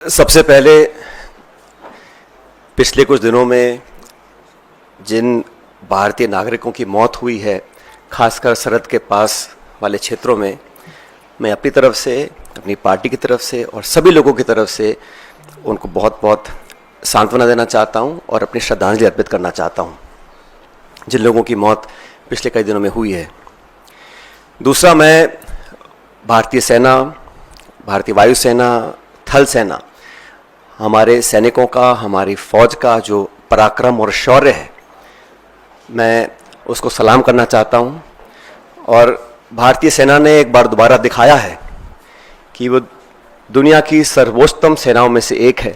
सबसे पहले पिछले कुछ दिनों में जिन भारतीय नागरिकों की मौत हुई है, खासकर सरहद के पास वाले क्षेत्रों में, मैं अपनी तरफ से, अपनी पार्टी की तरफ से और सभी लोगों की तरफ से उनको बहुत बहुत सांत्वना देना चाहता हूं और अपनी श्रद्धांजलि अर्पित करना चाहता हूं जिन लोगों की मौत पिछले कई दिनों में हुई है। दूसरा, मैं भारतीय सेना, भारतीय वायुसेना, थल सेना, हमारे सैनिकों का, हमारी फौज का जो पराक्रम और शौर्य है, मैं उसको सलाम करना चाहता हूँ। और भारतीय सेना ने एक बार दोबारा दिखाया है कि वो दुनिया की सर्वोच्चतम सेनाओं में से एक है।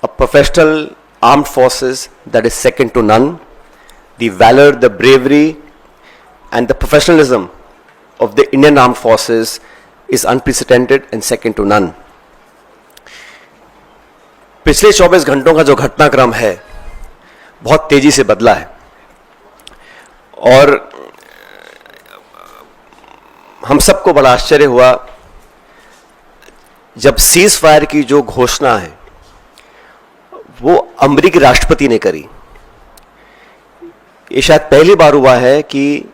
A professional armed forces that is second to none. The valour, the bravery and the professionalism of the Indian armed forces is unprecedented and second to none. पिछले 24 घंटों का जो घटनाक्रम है बहुत तेजी से बदला है और हम सबको बड़ा आश्चर्य हुआ जब सीज फायर की जो घोषणा है वो अमेरिकी राष्ट्रपति ने करी। ये शायद पहली बार हुआ है कि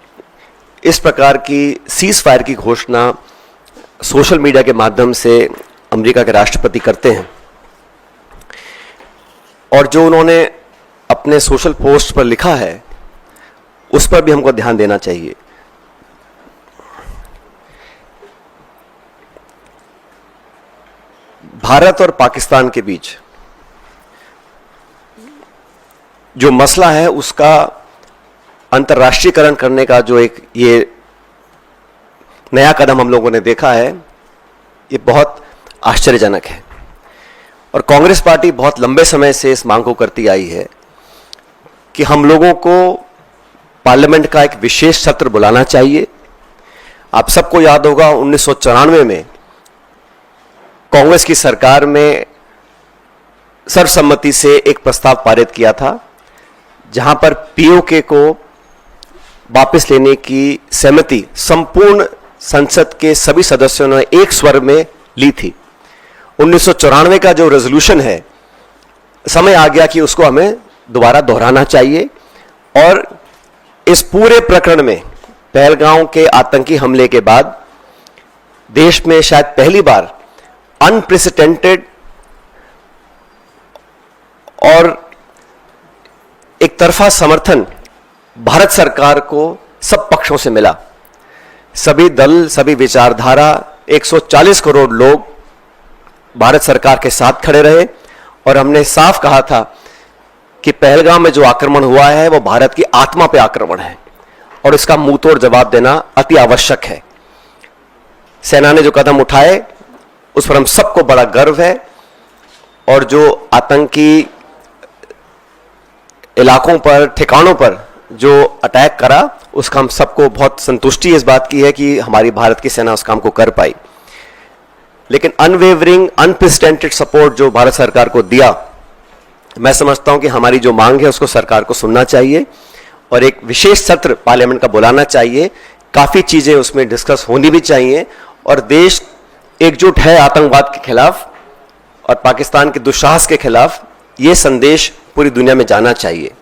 इस प्रकार की सीज फायर की घोषणा सोशल मीडिया के माध्यम से अमेरिका के राष्ट्रपति करते हैं। और जो उन्होंने अपने सोशल पोस्ट पर लिखा है उस पर भी हमको ध्यान देना चाहिए। भारत और पाकिस्तान के बीच जो मसला है उसका अंतर्राष्ट्रीयकरण करने का जो एक ये नया कदम हम लोगों ने देखा है, ये बहुत आश्चर्यजनक है। और कांग्रेस पार्टी बहुत लंबे समय से इस मांग को करती आई है कि हम लोगों को पार्लियामेंट का एक विशेष सत्र बुलाना चाहिए। आप सबको याद होगा 1994 में कांग्रेस की सरकार में सर्वसम्मति से एक प्रस्ताव पारित किया था जहां पर पीओके को वापस लेने की सहमति संपूर्ण संसद के सभी सदस्यों ने एक स्वर में ली थी। 1994 का जो रेजोल्यूशन है, समय आ गया कि उसको हमें दोबारा दोहराना चाहिए। और इस पूरे प्रकरण में पहलगांव के आतंकी हमले के बाद देश में शायद पहली बार अनप्रेसिडेंटेड और एक तरफा समर्थन भारत सरकार को सब पक्षों से मिला। सभी दल, सभी विचारधारा, 140 करोड़ लोग भारत सरकार के साथ खड़े रहे और हमने साफ कहा था कि पहलगाम में जो आक्रमण हुआ है वो भारत की आत्मा पे आक्रमण है और इसका मुंहतोड़ जवाब देना अति आवश्यक है। सेना ने जो कदम उठाए उस पर हम सबको बड़ा गर्व है और जो आतंकी इलाकों पर, ठिकानों पर जो अटैक करा उसका हम सबको बहुत संतुष्टि इस बात की है कि हमारी भारत की सेना उस काम को कर पाई। लेकिन अनवेवरिंग, अनप्रेसिडेंटेड सपोर्ट जो भारत सरकार को दिया, मैं समझता हूं कि हमारी जो मांग है उसको सरकार को सुनना चाहिए और एक विशेष सत्र पार्लियामेंट का बुलाना चाहिए। काफी चीजें उसमें डिस्कस होनी भी चाहिए और देश एकजुट है आतंकवाद के खिलाफ और पाकिस्तान के दुस्साहस के खिलाफ। यह संदेश पूरी दुनिया में जाना चाहिए।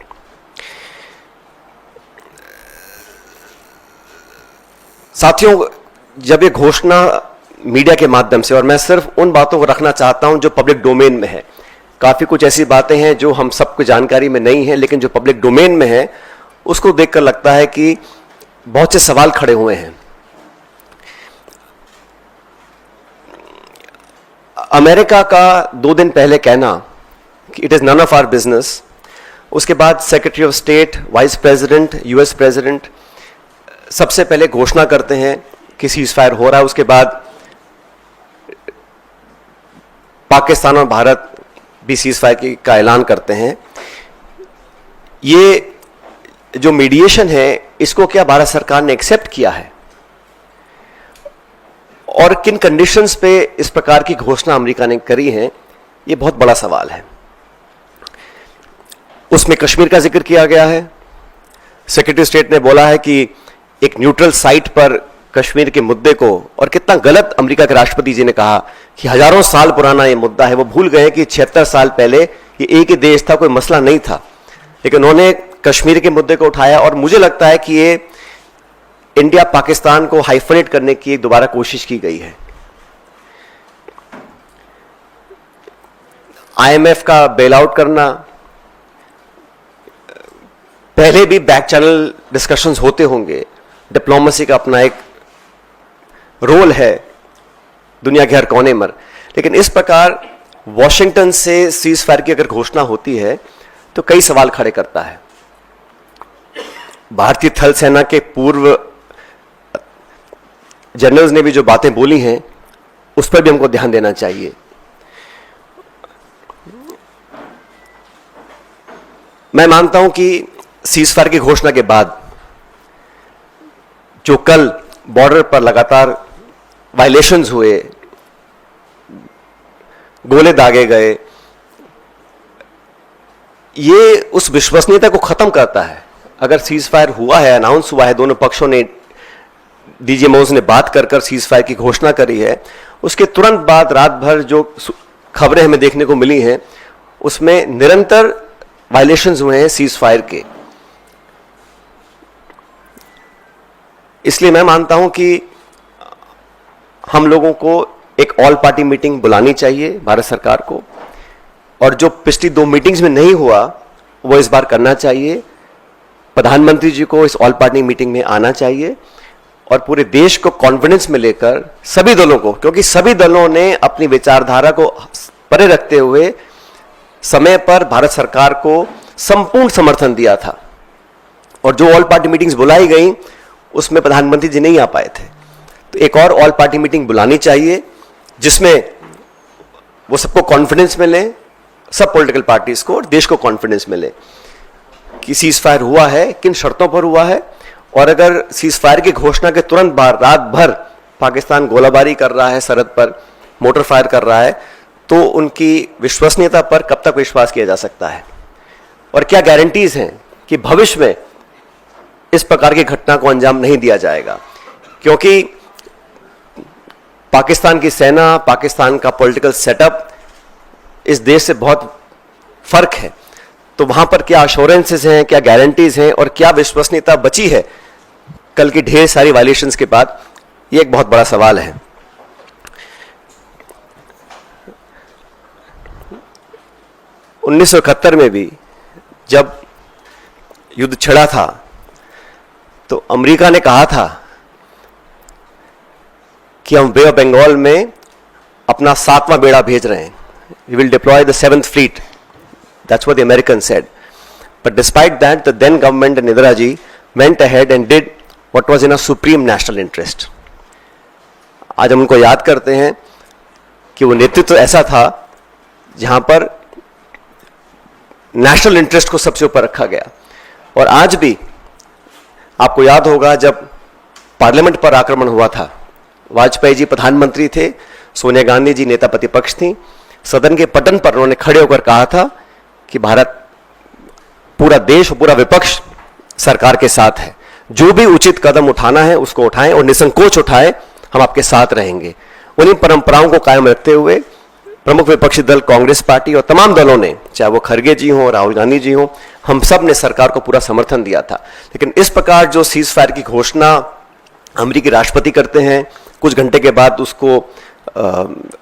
साथियों, जब ये घोषणा मीडिया के माध्यम से, और मैं सिर्फ उन बातों को रखना चाहता हूं जो पब्लिक डोमेन में है, काफी कुछ ऐसी बातें हैं जो हम सबको जानकारी में नहीं है लेकिन जो पब्लिक डोमेन में है उसको देखकर लगता है कि बहुत से सवाल खड़े हुए हैं। अमेरिका का 2 दिन पहले कहना कि it is none of our business, उसके बाद secretary of state, vice president, US president सबसे पहले घोषणा करते हैं कि सीज फायर हो रहा है, उसके बाद पाकिस्तान और भारत भी सीज फायर का ऐलान करते हैं। ये जो मीडिएशन है इसको क्या भारत सरकार ने एक्सेप्ट किया है और किन कंडीशंस पे इस प्रकार की घोषणा अमेरिका ने करी है, ये बहुत बड़ा सवाल है। उसमें कश्मीर का जिक्र किया गया है। सेक्रेटरी स्टेट ने बोला है कि एक न्यूट्रल साइट पर कश्मीर के मुद्दे को, और कितना गलत अमेरिका के राष्ट्रपति जी ने कहा कि हजारों साल पुराना ये मुद्दा है। वो भूल गए कि 76 साल पहले ये एक ही देश था, कोई मसला नहीं था, लेकिन उन्होंने कश्मीर के मुद्दे को उठाया। और मुझे लगता है कि ये इंडिया पाकिस्तान को हाइफनेट करने की एक दोबारा कोशिश की गई है। IMF का बेल आउट करना, पहले भी बैक चैनल डिस्कशंस होते होंगे, डिप्लोमेसी का अपना एक रोल है दुनिया के हर कोने में, लेकिन इस प्रकार वॉशिंगटन से सीज फायर की अगर घोषणा होती है तो कई सवाल खड़े करता है। भारतीय थल सेना के पूर्व जनरल्स ने भी जो बातें बोली हैं उस पर भी हमको ध्यान देना चाहिए। मैं मानता हूं कि सीज फायर की घोषणा के बाद जो कल बॉर्डर पर लगातार वायलेशंस हुए, गोले दागे गए, ये उस विश्वसनीयता को खत्म करता है। अगर सीज फायर हुआ है, अनाउंस हुआ है, दोनों पक्षों ने, डीजीएमओज ने बात कर सीज फायर की घोषणा करी है, उसके तुरंत बाद रात भर जो खबरें हमें देखने को मिली हैं उसमें निरंतर वायलेशंस हुए हैं सीज फायर के। इसलिए मैं मानता हूं कि हम लोगों को एक ऑल पार्टी मीटिंग बुलानी चाहिए भारत सरकार को, और जो पिछली 2 मीटिंग्स में नहीं हुआ वो इस बार करना चाहिए। प्रधानमंत्री जी को इस ऑल पार्टी मीटिंग में आना चाहिए और पूरे देश को कॉन्फिडेंस में लेकर सभी दलों को, क्योंकि सभी दलों ने अपनी विचारधारा को परे रखते हुए समय पर भारत सरकार को संपूर्ण समर्थन दिया था, और जो ऑल पार्टी मीटिंग्स बुलाई गई उसमें प्रधानमंत्री जी नहीं आ पाए थे। तो एक और ऑल पार्टी मीटिंग बुलानी चाहिए जिसमें वो सबको कॉन्फिडेंस मिले, सब पॉलिटिकल पार्टीज को और देश को कॉन्फिडेंस मिले कि सीज फायर हुआ है, किन शर्तों पर हुआ है, और अगर सीज फायर की घोषणा के तुरंत बाद रात भर पाकिस्तान गोलाबारी कर रहा है, सरहद पर मोटर फायर कर रहा है, तो उनकी विश्वसनीयता पर कब तक विश्वास किया जा सकता है, और क्या गारंटीज हैं कि भविष्य में इस प्रकार की घटना को अंजाम नहीं दिया जाएगा। क्योंकि पाकिस्तान की सेना, पाकिस्तान का पॉलिटिकल सेटअप इस देश से बहुत फर्क है, तो वहां पर क्या अश्योरेंसेस हैं, क्या गारंटीज हैं और क्या विश्वसनीयता बची है कल की ढेर सारी वायलेशंस के बाद, ये एक बहुत बड़ा सवाल है। उन्नीस सौ 71 में भी जब युद्ध छिड़ा था तो अमेरिका ने कहा था कि हम बे ऑफ बंगाल में अपना 7वां बेड़ा भेज रहे हैं, we will deploy the 7th fleet, that's what the Americans said. But despite that, the then government and Indira ji went ahead and did what was in a supreme national interest. आज हम उनको याद करते हैं कि वो नेतृत्व ऐसा था जहां पर नेशनल इंटरेस्ट को सबसे ऊपर रखा गया। और आज भी आपको याद होगा जब पार्लियामेंट पर आक्रमण हुआ था, वाजपेयी जी प्रधानमंत्री थे, सोनिया गांधी जी नेता प्रतिपक्ष थी, सदन के पटन पर उन्होंने खड़े होकर कहा था कि भारत, पूरा देश और पूरा विपक्ष सरकार के साथ है, जो भी उचित कदम उठाना है उसको उठाएं और निसंकोच उठाएं, हम आपके साथ रहेंगे। उन्हीं परंपराओं को कायम रखते हुए प्रमुख विपक्षी दल कांग्रेस पार्टी और तमाम दलों ने, चाहे वो खरगे जी हों, राहुल गांधी जी हों, हम सब ने सरकार को पूरा समर्थन दिया था। लेकिन इस प्रकार जो सीज फायर की घोषणा अमेरिकी राष्ट्रपति करते हैं, कुछ घंटे के बाद उसको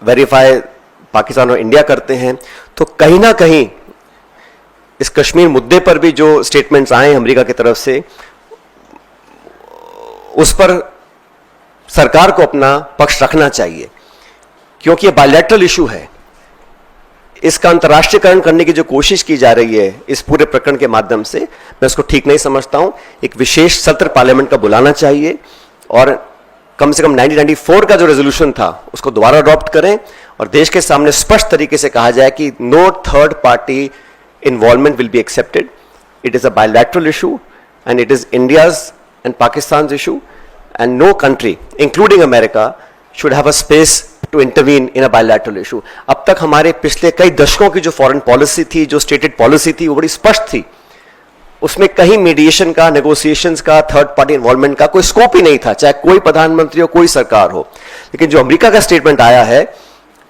वेरीफाई पाकिस्तान और इंडिया करते हैं, तो कहीं ना कहीं इस कश्मीर मुद्दे पर भी जो स्टेटमेंट्स आए अमेरिका की तरफ से, उस पर सरकार को अपना पक्ष रखना चाहिए, क्योंकि ये बायलैटरल इशू है। इसका अंतर्राष्ट्रीयकरण करने की जो कोशिश की जा रही है इस पूरे प्रकरण के माध्यम से, मैं इसको ठीक नहीं समझता हूं। एक विशेष सत्र पार्लियामेंट का बुलाना चाहिए और कम से कम 1994 का जो रेजोल्यूशन था उसको दोबारा अडॉप्ट करें और देश के सामने स्पष्ट तरीके से कहा जाए कि no third party involvement will be accepted, it is a bilateral issue and it is India's and Pakistan issue and no country including America should have a space to intervene in a bilateral issue. अब तक हमारे पिछले कई दशकों की जो foreign policy थी, जो स्टेटेड पॉलिसी थी, वो बड़ी स्पष्ट थी, उसमें कहीं मीडिएशन का, नेगोशिएशंस का, थर्ड पार्टी इन्वॉल्वमेंट का कोई स्कोप ही नहीं था, चाहे कोई प्रधानमंत्री हो, कोई सरकार हो। लेकिन जो अमेरिका का स्टेटमेंट आया है